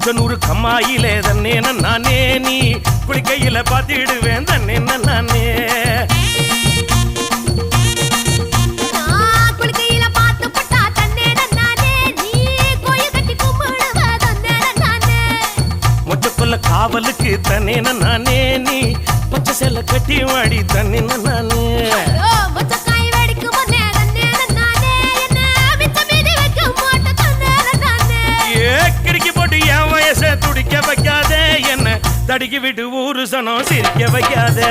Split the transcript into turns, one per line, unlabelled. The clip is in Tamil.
குச்சனூரு கம்மாயிலே தன்னே நானே நீ குளிக்கையில பாத்திடுவேன் தன்னே நானே மொச்சக்குள்ள காவலுக்கு தன்னே நானே நீ பச்சை செல்ல கட்டி வாடி தன்னே நானே கிடுக்கி போட்டு என் வயச துடிக்க வைக்காதே என்ன தடுக்கி விட்டு ஊரு சனம் சிரிக்க வைக்காதே